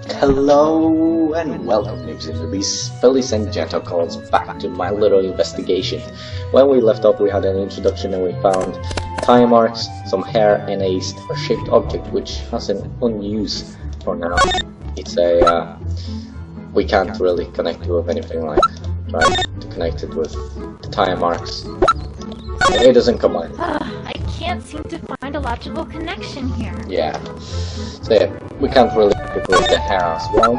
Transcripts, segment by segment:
Hello and welcome, ladies and gentlemen, back to my little investigation. When we left off, we had an introduction and we found tire marks, some hair, and a star-shaped object which has an unused for now. It's a we can't really connect it with anything like trying to connect it with the tire marks. It doesn't come on. I can't seem to find a logical connection here. Yeah. So yeah, we can't really connect it with the hair as well.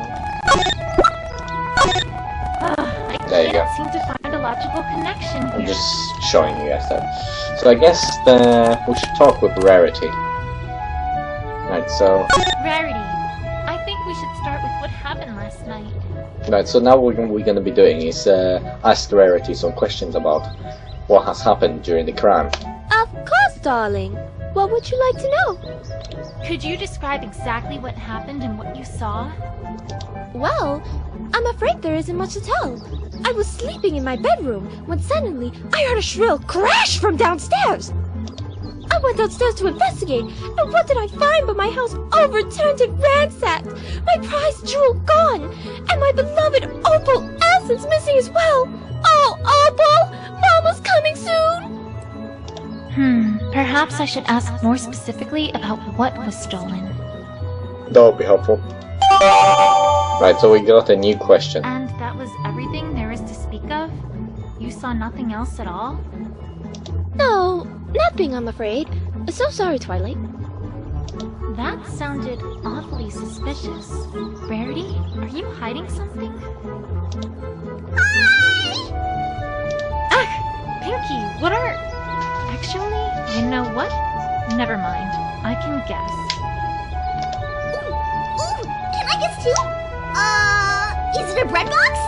I There you go. can't seem to find a logical connection here. I'm just showing you guys that. So I guess we should talk with Rarity. Right, so... Rarity, I think we should start with what happened last night. Right, so now what we're going to be doing is ask Rarity some questions about what has happened during the crime. Of course, darling. What would you like to know? Could you describe exactly what happened and what you saw? Well, I'm afraid there isn't much to tell. I was sleeping in my bedroom when suddenly I heard a shrill crash from downstairs. I went downstairs to investigate, and what did I find but my house overturned and ransacked, my prized jewel gone, and my beloved opal essence missing as well. Oh, Opal! Mama's coming soon! Perhaps I should ask more specifically about what was stolen. That would be helpful. Right, so we got a new question. And that was everything there is to speak of? You saw nothing else at all? No, nothing, I'm afraid. So sorry, Twilight. That sounded awfully suspicious. Rarity, are you hiding something? Ah! Pinky, what are... Actually, you know what? Never mind. I can guess. Ooh, can I guess too? Is it a bread box?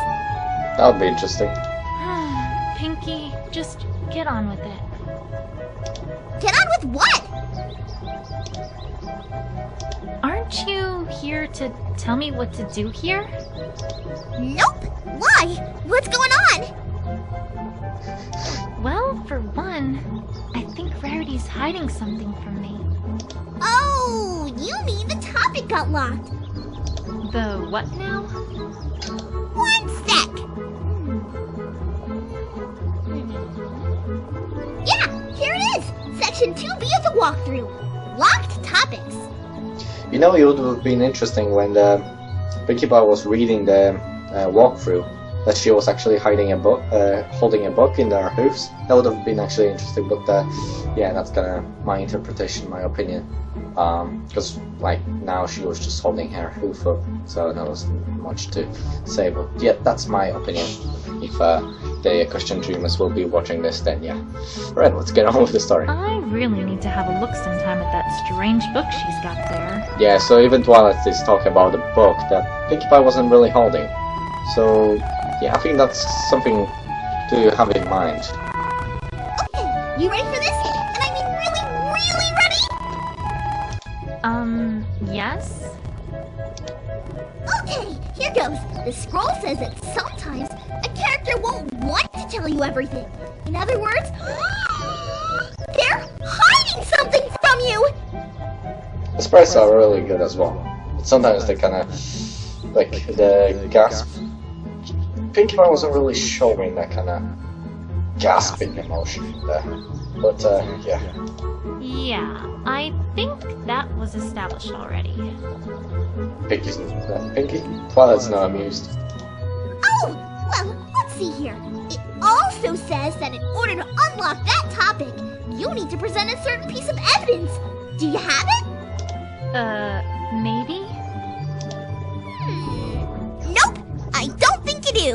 That would be interesting. Pinky, just get on with it. Get on with what? Aren't you here to tell me what to do here? Nope. Why? What's going on? Well, for one, I think Rarity's hiding something from me. Oh, you mean the topic got locked. The what now? One sec. Yeah, here it is. Section 2B of the walkthrough. Locked topics. You know, it would have been interesting when Pinkie Pie was reading the walkthrough that she was actually hiding a book, holding a book in her hoofs. That would have been actually interesting, but yeah, that's kind of my interpretation, my opinion. Because like now she was just holding her hoof up, so there wasn't much to say. But yeah, that's my opinion. If the question dreamers will be watching this, then yeah. Right, let's get on with the story. I really need to have a look sometime at that strange book she's got there. Yeah, so even Twilight is talking about the book that Pinkie Pie wasn't really holding. So yeah, I think that's something to have in mind. Okay, you ready for this? And I mean really ready? Yes? Okay, here goes. The scroll says that sometimes a character won't want to tell you everything. In other words, they're hiding something from you! The sprites are really good as well. But sometimes they kind of, like the gasp. Pinkie Pie wasn't really showing that kind of gasping emotion there. But yeah. Yeah, I think that was established already. Pinkie? Twilight's not amused. Oh, well, let's see here. It also says that in order to unlock that topic, you need to present a certain piece of evidence. Do you have it? Maybe? Nope, I don't think you do.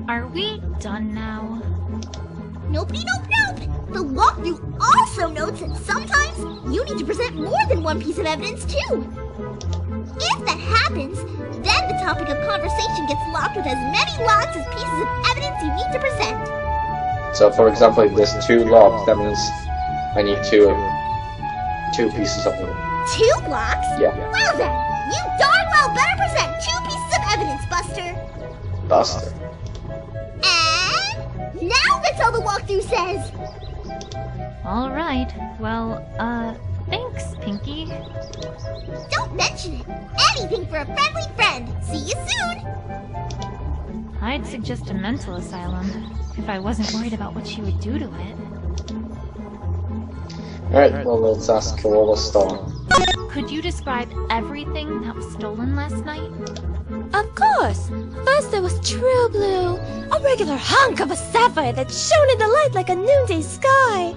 Are we done now? Nope. The walkthrough also notes that sometimes you need to present more than one piece of evidence too. If that happens, then the topic of conversation gets locked with as many locks as pieces of evidence you need to present. So for example, if there's 2 locks, that means I need two pieces of them. 2 locks? Yeah. Well then, you darn well better present 2 pieces of evidence, Buster. Buster. And now that's all the walkthrough says. Alright, well, Thanks, Pinky. Don't mention it. Anything for a friendly friend. See you soon. I'd suggest a mental asylum, if I wasn't worried about what she would do to it. Alright, well, let's ask what was stolen. Could you describe everything that was stolen last night? Of course! First there was True Blue, a regular hunk of a sapphire that shone in the light like a noonday sky.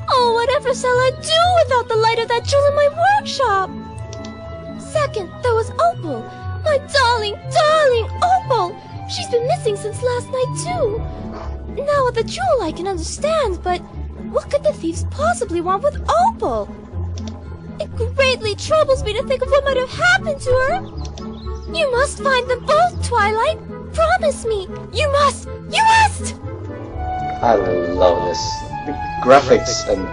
Oh, whatever shall I do without the light of that jewel in my workshop? Second, there was Opal, my darling, darling Opal! She's been missing since last night too. Now with the jewel I can understand, but what could the thieves possibly want with Opal? It greatly troubles me to think of what might have happened to her. You must find them both, Twilight. Promise me. You must. You must! I love this. The graphics and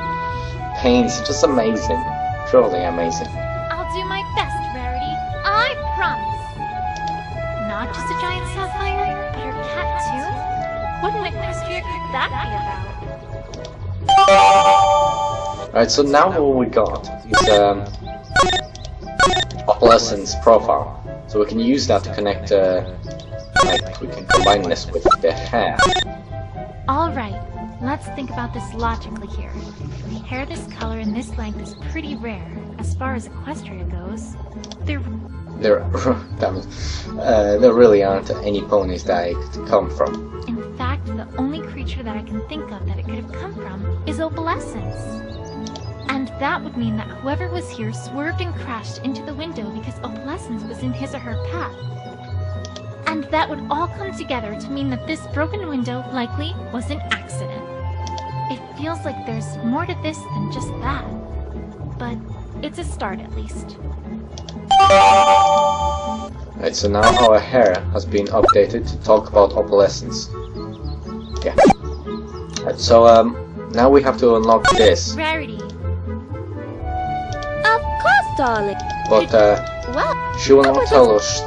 paints are just amazing. Truly amazing. I'll do my best, Rarity. I promise. Not just a giant sapphire, but her cat too? What an equestria could that be about? Alright, so now what we got is Opalescence profile. So we can use that to connect, like, we can combine this with the hair. Alright, let's think about this logically here. Hair this color and this length is pretty rare, as far as equestria goes. There really aren't any ponies that it could come from. In fact, the only creature that I can think of that it could have come from is Opalescence. And that would mean that whoever was here swerved and crashed into the window because Opalescence was in his or her path. And that would all come together to mean that this broken window likely was an accident. It feels like there's more to this than just that. But it's a start at least. Right, so now our hair has been updated to talk about Opalescence. Yeah. Right, so now we have to unlock this. Rarity. Of course, darling. But Well, she will not tell us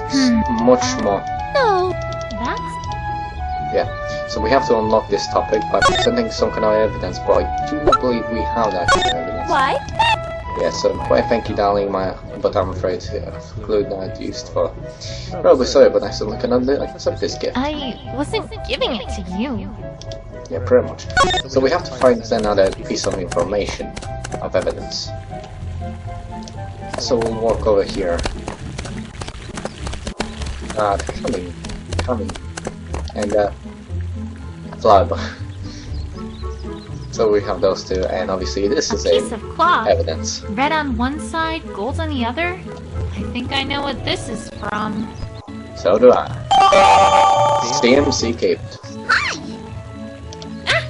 much more. no. That's... Yeah, so we have to unlock this topic by presenting some kind of evidence, but I do not believe we have that kind of evidence. Why? Yeah, so why thank you darling, but I'm afraid clue not used for. Probably sorry, but I still cannot accept this gift. I wasn't giving it to you. Yeah, pretty much. So we have to find another piece of information, of evidence. So we'll walk over here. Coming. And flower. So we have those two, and obviously this is A piece of cloth. evidence. Red on one side, gold on the other. I think I know what this is from. So do I. CMC cape. Hi!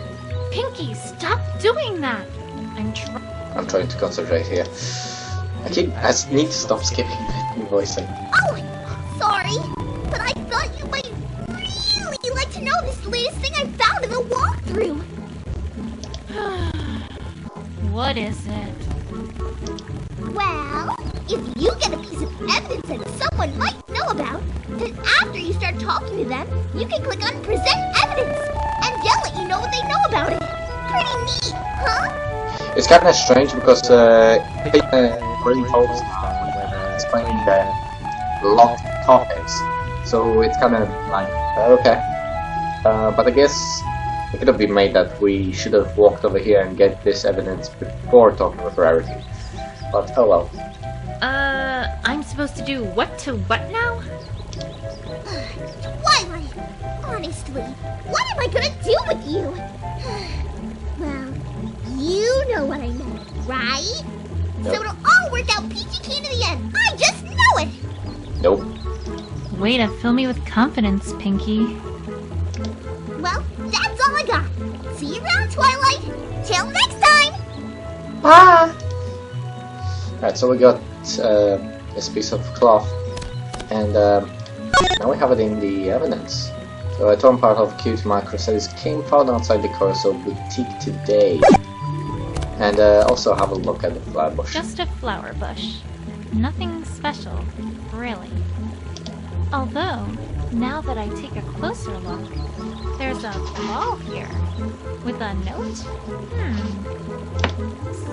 Pinky, stop doing that! I'm trying to concentrate here. I need to stop skipping the voicing. Oh, sorry. But I thought you might really like to know this latest thing I found in the walkthrough. What is it? Well, if you get a piece of evidence that someone might know about, then after you start talking to them, you can click on Present Evidence, and they'll let you know what they know about it. Pretty neat, huh? It's kind of strange because really focused on explaining the locked topics, so it's kind of like okay. But I guess it could have been made that we should have walked over here and get this evidence before talking with Rarity. But oh well. I'm supposed to do what to what now? Twilight, honestly, what am I gonna do with you? Well, you know what I meant, right? Nope. So it'll all work out peachy keen to the end. I just know it! Nope. Way to fill me with confidence, Pinky. Well, that's all I got. See you around, Twilight. Till next time! Bye! Alright, so we got this piece of cloth, and now we have it in the evidence. So a torn part of cute microcells came found outside the Corso boutique today. And also have a look at the flower bush. Just a flower bush. Nothing special, really. Although, now that I take a closer look, there's a ball here with a note.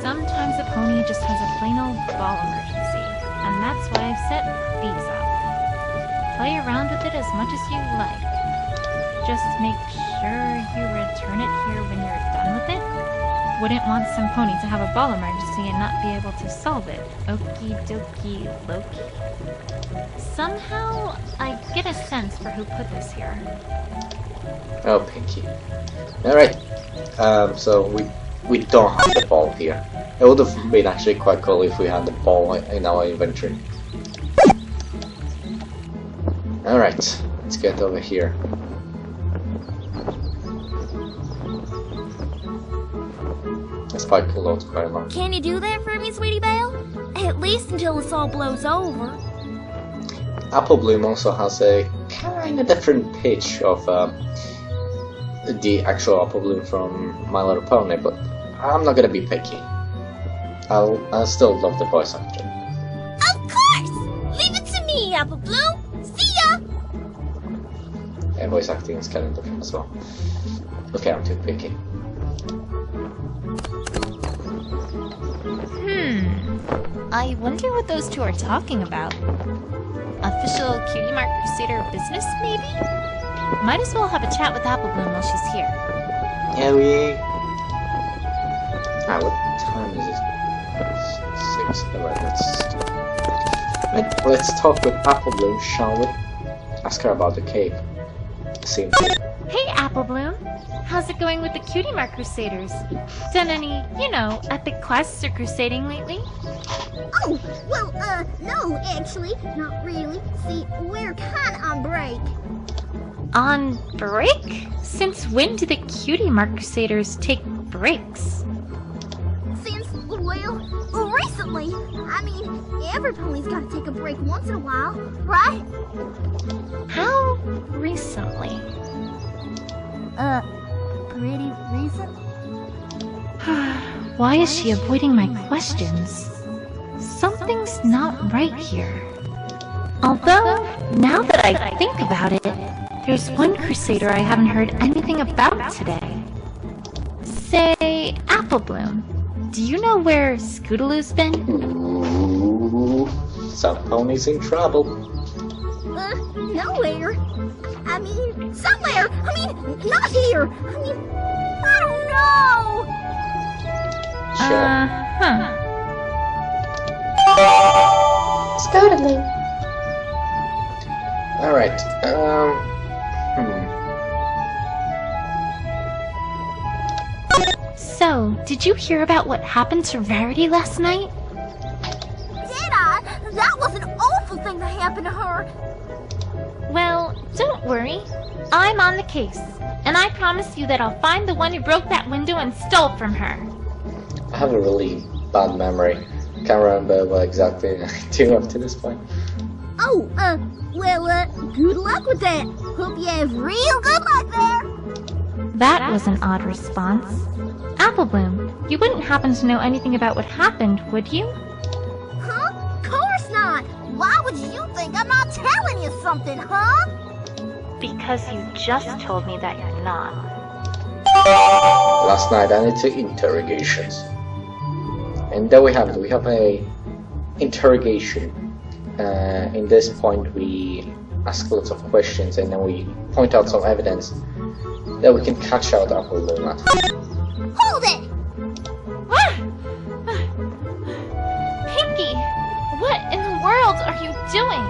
Sometimes a pony just has a plain old ball emergency, and that's why I've set these up. Play around with it as much as you like. Just make sure you return it here when you're done with it. Wouldn't want some pony to have a ball emergency and not be able to solve it. Okie dokie Loki. Somehow, I get a sense for who put this here. Oh, Pinky. Alright. So we don't have the ball here. It would have been actually quite cool if we had the ball in our inventory. Alright, let's get over here. The spike loads quite a lot. Can you do that for me, Sweetie Belle? At least until this all blows over. Apple Bloom also has a kind of different pitch of the actual Apple Bloom from My Little Pony, but I'm not gonna be picky. I'll still love the voice actor. Of course! Leave it to me, Apple Bloom! See ya! And voice acting is kind of different as well. Okay, I'm too picky. I wonder what those two are talking about. Official Cutie Mark Crusader business, maybe? Might as well have a chat with Apple Bloom while she's here. Yeah, what time is it? 6. Alright, let's talk with Apple Bloom, shall we? Ask her about the cave. Same thing. Hey, Apple Bloom! How's it going with the Cutie Mark Crusaders? Done any, epic quests or crusading lately? Oh, well, no, actually, not really. See, we're kinda on break. On break? Since when do the Cutie Mark Crusaders take breaks? Since, well, recently. I mean, every pony's gotta take a break once in a while, right? How recently? Pretty recent? Why is she avoiding my questions? Something's not right here. Although, now that I think about it, there's one Crusader I haven't heard anything about today. Say, Apple Bloom, do you know where Scootaloo's been? Ooh, some pony's in trouble. Nowhere. I mean, somewhere. I mean, not here. I mean, I don't know. Scootaloo. Alright, So, did you hear about what happened to Rarity last night? Did I? That was an awful thing that happened to her. Well, don't worry. I'm on the case. And I promise you that I'll find the one who broke that window and stole from her. I have a really bad memory. Can't remember what exactly I do up to this point. Oh, well, good luck with that. Hope you have real good luck there. That was an odd response. Apple Bloom, you wouldn't happen to know anything about what happened, would you? Huh? Course not. Why would you think I'm not telling you something, huh? Because you just told me that you're not. Last night I did 2 interrogations. And there we have it. We have a interrogation. In this point we ask lots of questions and then we point out some evidence that we can catch out Apple Bloom at. Hold it! Pinky! What in the world are you doing?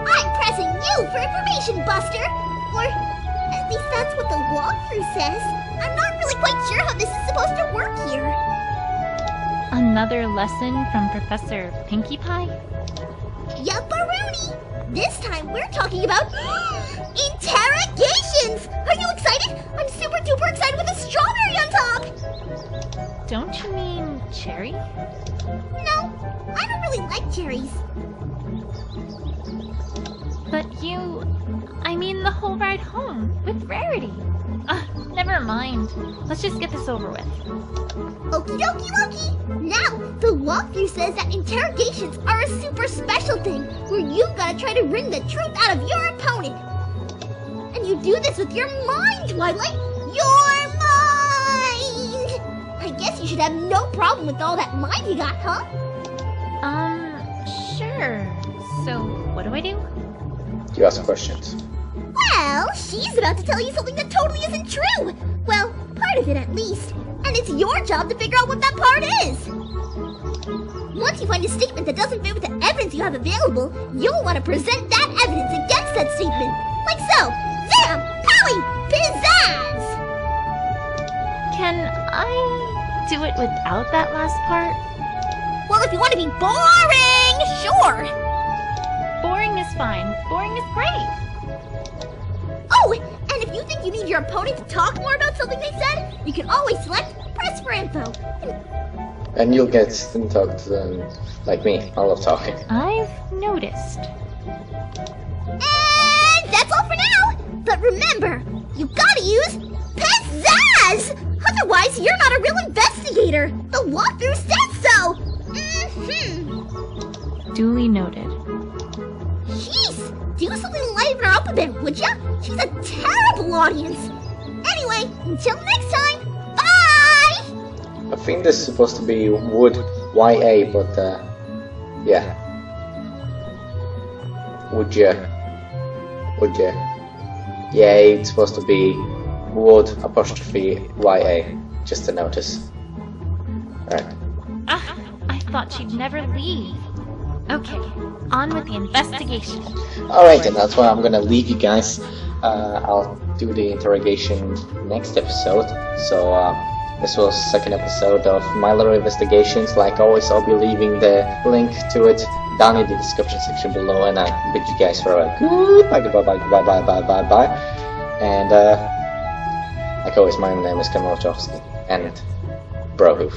I'm pressing you for information, Buster! Or, at least that's what the walkthrough says. I'm not really quite sure how this is supposed to work here. Another lesson from Professor Pinkie Pie? Yupperoonie! This time we're talking about interrogations! Are you excited? I'm super duper excited with a strawberry on top! Don't you mean cherry? No, I don't really like cherries. But I I mean the whole ride home, with Rarity. Never mind. Let's just get this over with. Okie dokie dokie! Now, the walkthrough says that interrogations are a super special thing where you've got to try to wring the truth out of your opponent. And you do this with your mind, Twilight! Your mind! I guess you should have no problem with all that mind you got, huh? Sure. So, what do I do? You ask questions. Well, she's about to tell you something that totally isn't true! Well, part of it at least. And it's your job to figure out what that part is! Once you find a statement that doesn't fit with the evidence you have available, you'll want to present that evidence against that statement! Like so! Zam! Powie! Pizzazz! Can I do it without that last part? Well, if you want to be boring, sure! Boring is fine. Boring is great. Oh, and if you think you need your opponent to talk more about something they said, you can always select Press for Info. And you'll get to talk to them like me. I love talking. I've noticed. And that's all for now! But remember, you gotta use pizzazz! Otherwise, you're not a real investigator! The walkthrough said so! Duly noted. Jeez, do something to liven her up a bit, would ya? She's a terrible audience! Anyway, until next time, bye! I think this is supposed to be wood YA, but yeah. Would ya? Yeah, it's supposed to be wood apostrophe YA, just to notice. Alright. I thought she'd never leave. Okay, on with the investigation. Alright, then that's why I'm gonna leave you guys. I'll do the interrogation next episode. So, this was the second episode of My Little Investigations. Like always, I'll be leaving the link to it down in the description section below. And I bid you guys for a goodbye. And, like always, my name is Kamilego'sTeam. And Brohoof.